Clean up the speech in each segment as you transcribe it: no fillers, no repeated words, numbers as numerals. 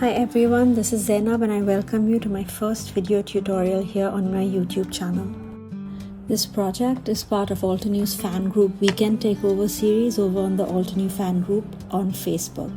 Hi everyone, this is Zainab and I welcome you to my first video tutorial here on my YouTube channel. This project is part of Altenew's Fan Group Weekend Takeover series over on the Altenew Fan Group on Facebook.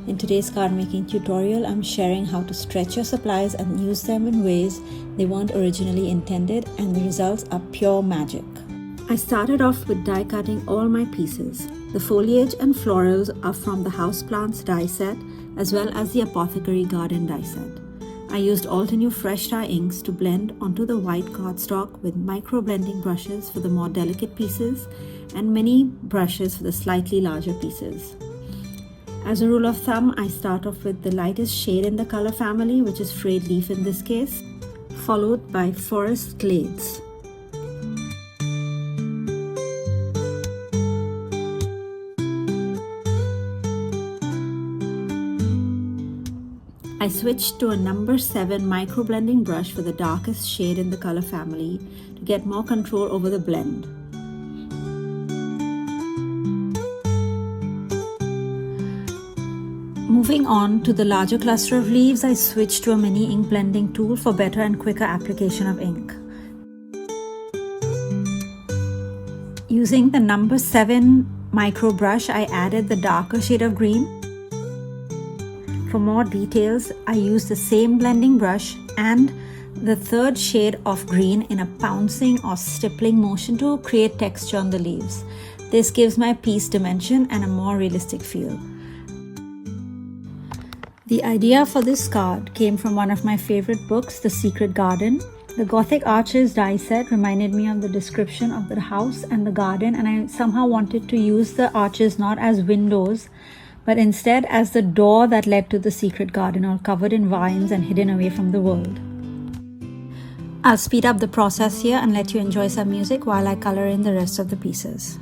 In today's card making tutorial, I'm sharing how to stretch your supplies and use them in ways they weren't originally intended, and the results are pure magic. I started off with die cutting all my pieces. The foliage and florals are from the houseplants die set as well as the apothecary garden die set. I used Altenew fresh dye inks to blend onto the white cardstock with micro blending brushes for the more delicate pieces and mini brushes for the slightly larger pieces. As a rule of thumb, I start off with the lightest shade in the color family, which is frayed leaf in this case, followed by forest glades. I switched to a number 7 micro blending brush for the darkest shade in the color family to get more control over the blend. Moving on to the larger cluster of leaves, I switched to a mini ink blending tool for better and quicker application of ink. Using the number 7 micro brush, I added the darker shade of green. For more details, I used the same blending brush and the third shade of green in a pouncing or stippling motion to create texture on the leaves. This gives my piece dimension and a more realistic feel. The idea for this card came from one of my favorite books, The Secret Garden. The Gothic arches die set reminded me of the description of the house and the garden, and I somehow wanted to use the arches not as windows, but instead as the door that led to the secret garden, all covered in vines and hidden away from the world. I'll speed up the process here and let you enjoy some music while I color in the rest of the pieces.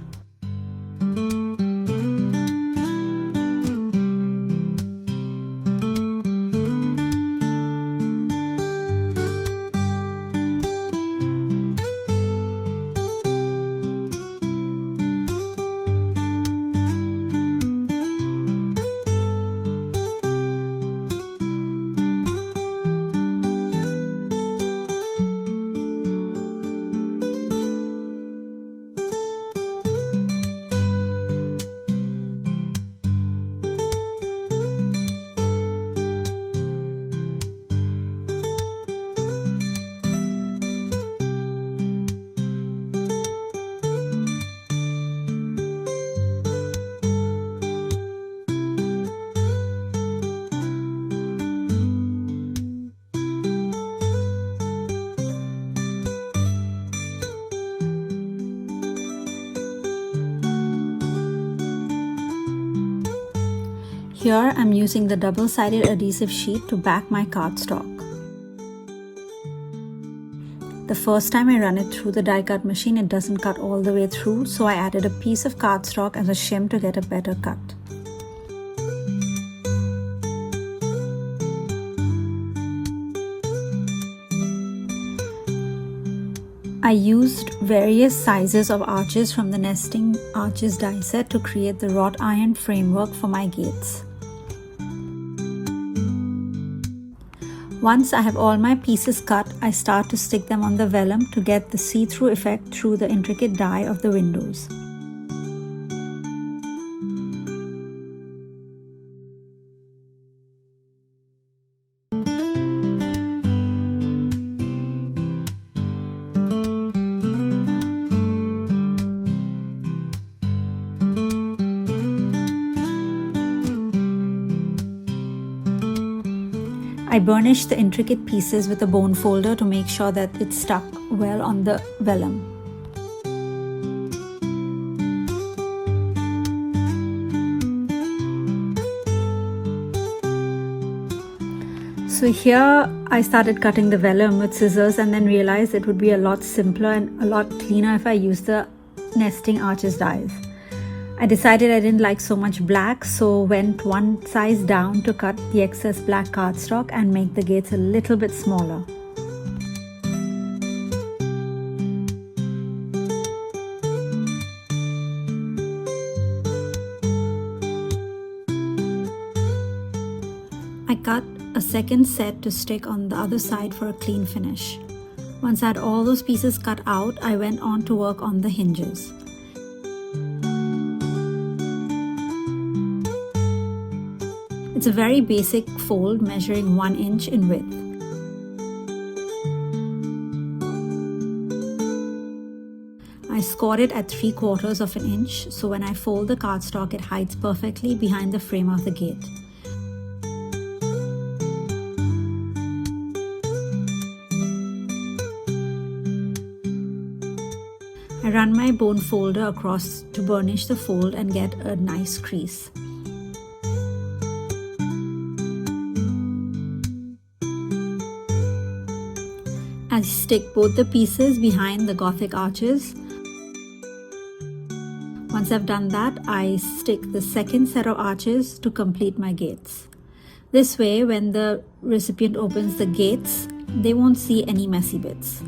Here I'm using the double-sided adhesive sheet to back my cardstock. The first time I run it through the die cut machine, it doesn't cut all the way through, so I added a piece of cardstock as a shim to get a better cut. I used various sizes of arches from the nesting arches die set to create the wrought iron framework for my gates. Once I have all my pieces cut, I start to stick them on the vellum to get the see-through effect through the intricate die of the windows. I burnished the intricate pieces with a bone folder to make sure that it stuck well on the vellum. So here I started cutting the vellum with scissors and then realized it would be a lot simpler and a lot cleaner if I used the nesting arches dies. I decided I didn't like so much black, so went one size down to cut the excess black cardstock and make the gates a little bit smaller. I cut a second set to stick on the other side for a clean finish. Once I had all those pieces cut out, I went on to work on the hinges. It's a very basic fold measuring 1 inch in width. I scored it at 3/4 of an inch, so when I fold the cardstock, it hides perfectly behind the frame of the gate. I run my bone folder across to burnish the fold and get a nice crease. I stick both the pieces behind the Gothic arches. Once I've done that, I stick the second set of arches to complete my gates. This way, when the recipient opens the gates, they won't see any messy bits.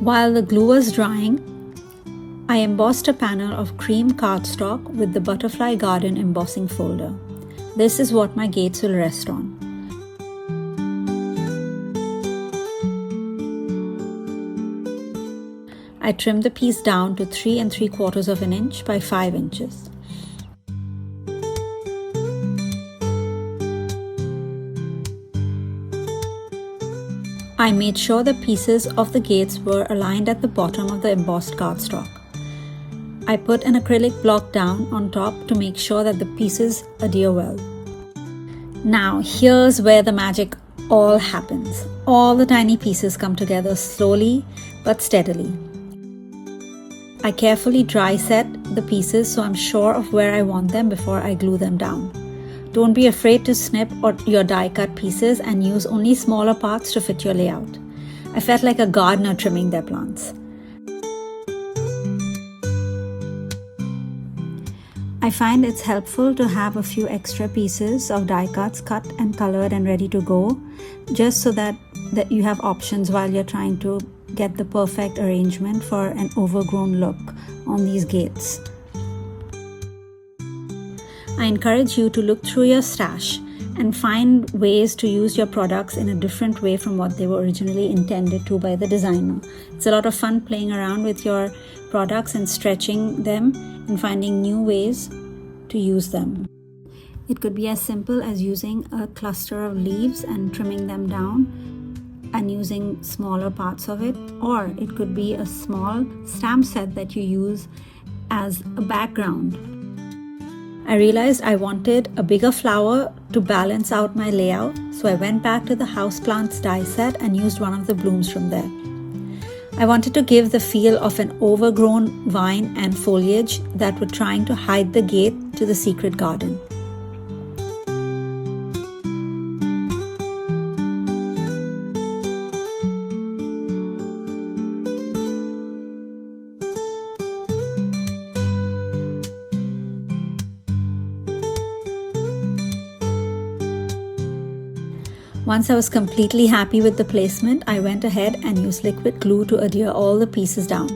While the glue was drying, I embossed a panel of cream cardstock with the butterfly garden embossing folder. This is what my gates will rest on. I trimmed the piece down to 3 3/4 of an inch by 5 inches. I made sure the pieces of the gates were aligned at the bottom of the embossed cardstock. I put an acrylic block down on top to make sure that the pieces adhere well. Now here's where the magic all happens. All the tiny pieces come together slowly but steadily. I carefully dry set the pieces so I'm sure of where I want them before I glue them down. Don't be afraid to snip your die cut pieces and use only smaller parts to fit your layout. I felt like a gardener trimming their plants. I find it's helpful to have a few extra pieces of die cuts cut and colored and ready to go, just so that you have options while you're trying to get the perfect arrangement for an overgrown look on these gates. I encourage you to look through your stash and find ways to use your products in a different way from what they were originally intended to by the designer. It's a lot of fun playing around with your products and stretching them and finding new ways to use them. It could be as simple as using a cluster of leaves and trimming them down and using smaller parts of it, or it could be a small stamp set that you use as a background. I realized I wanted a bigger flower to balance out my layout, so I went back to the houseplants die set and used one of the blooms from there. I wanted to give the feel of an overgrown vine and foliage that were trying to hide the gate to the secret garden. Once I was completely happy with the placement, I went ahead and used liquid glue to adhere all the pieces down.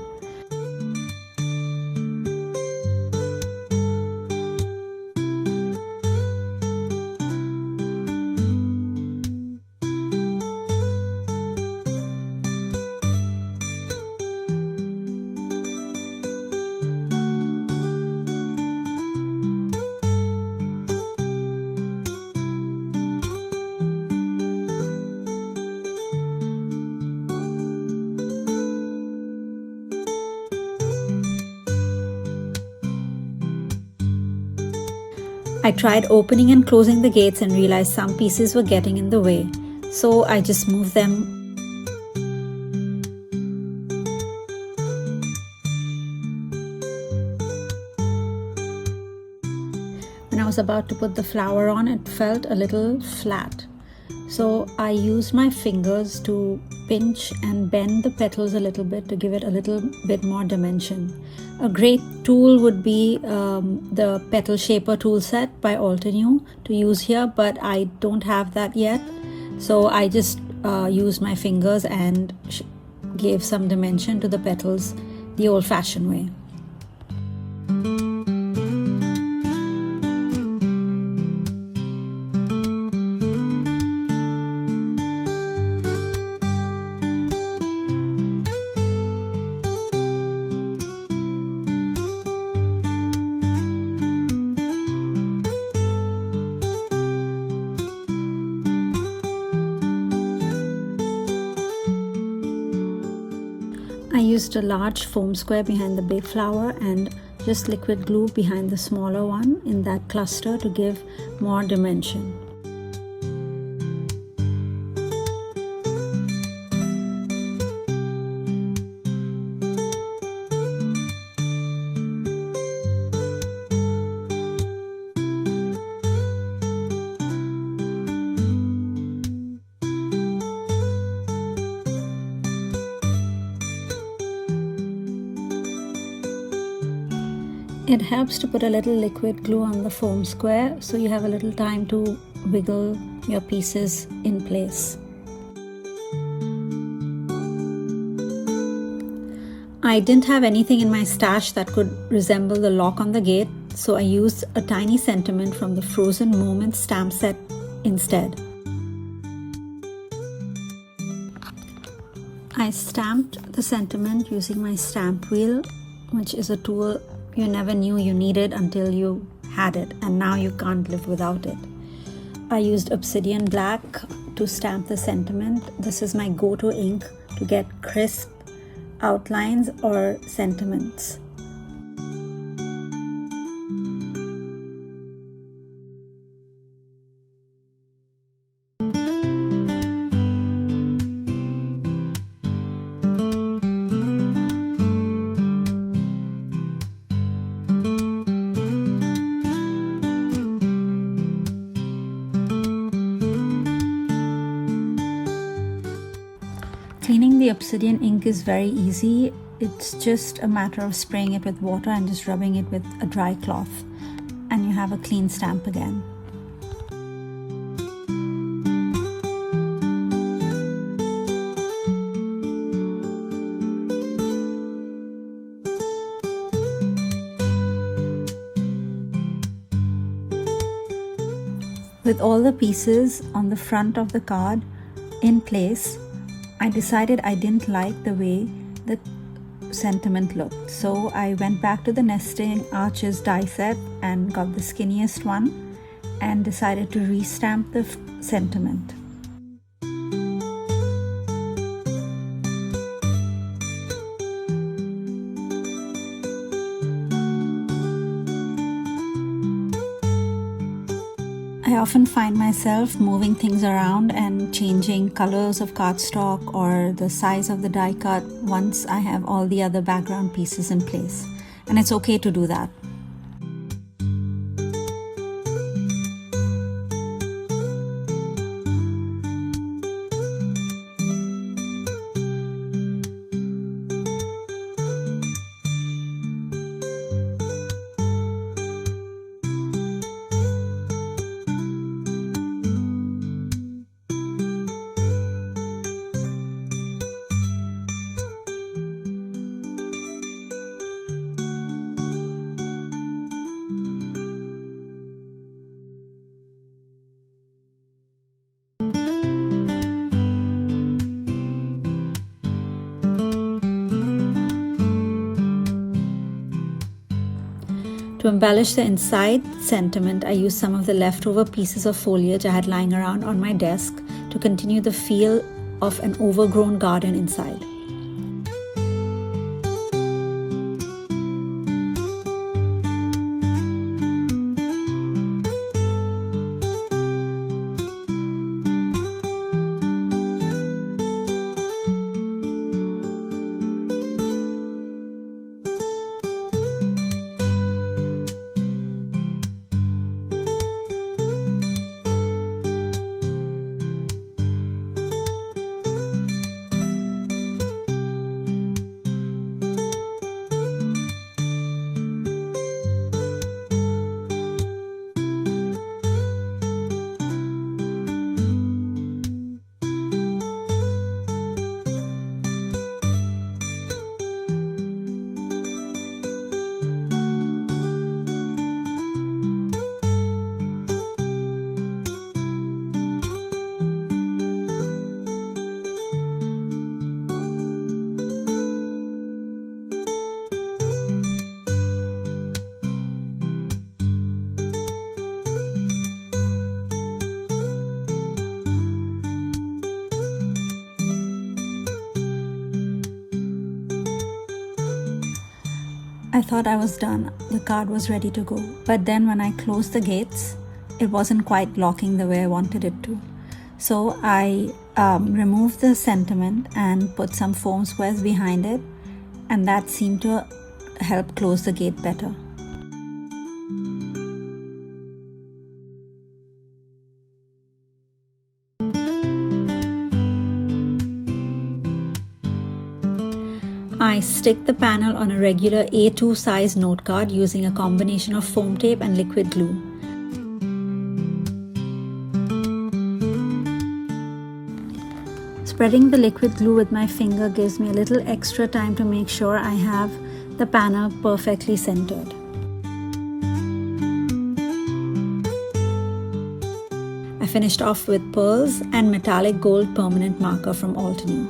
I tried opening and closing the gates and realized some pieces were getting in the way, so I just moved them. When I was about to put the flower on, it felt a little flat. So I used my fingers to pinch and bend the petals a little bit to give it a little bit more dimension. A great tool would be the petal shaper tool set by Altenew to use here, but I don't have that yet. So I just used my fingers and gave some dimension to the petals the old-fashioned way. I used a large foam square behind the big flower and just liquid glue behind the smaller one in that cluster to give more dimension. It helps to put a little liquid glue on the foam square so you have a little time to wiggle your pieces in place. I didn't have anything in my stash that could resemble the lock on the gate, so I used a tiny sentiment from the Frozen Moments stamp set instead. I stamped the sentiment using my stamp wheel, which is a tool you never knew you needed until you had it, and now you can't live without it. I used obsidian black to stamp the sentiment. This is my go-to ink to get crisp outlines or sentiments. Cleaning the obsidian ink is very easy. It's just a matter of spraying it with water and just rubbing it with a dry cloth, and you have a clean stamp again. With all the pieces on the front of the card in place, I decided I didn't like the way the sentiment looked. So I went back to the Nesting Arches die set and got the skinniest one and decided to restamp the sentiment. I often find myself moving things around and changing colors of cardstock or the size of the die cut once I have all the other background pieces in place. And it's okay to do that. To embellish the inside sentiment, I used some of the leftover pieces of foliage I had lying around on my desk to continue the feel of an overgrown garden inside. I thought I was done. The card was ready to go. But then when I closed the gates, it wasn't quite locking the way I wanted it to. So I removed the sentiment and put some foam squares behind it, and that seemed to help close the gate better. I stick the panel on a regular A2 size note card using a combination of foam tape and liquid glue. Spreading the liquid glue with my finger gives me a little extra time to make sure I have the panel perfectly centered. I finished off with pearls and metallic gold permanent marker from Altenew.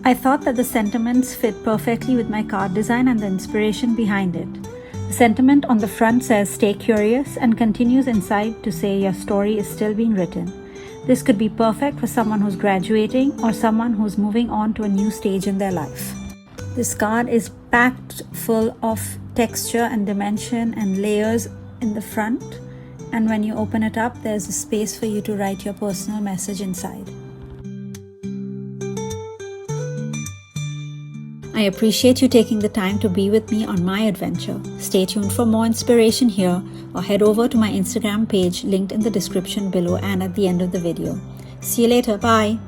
I thought that the sentiments fit perfectly with my card design and the inspiration behind it. The sentiment on the front says "Stay curious" and continues inside to say your story is still being written. This could be perfect for someone who's graduating or someone who's moving on to a new stage in their life. This card is packed full of texture and dimension and layers in the front, and when you open it up, there's a space for you to write your personal message inside. I appreciate you taking the time to be with me on my adventure. Stay tuned for more inspiration here, or head over to my Instagram page linked in the description below and at the end of the video. See you later. Bye.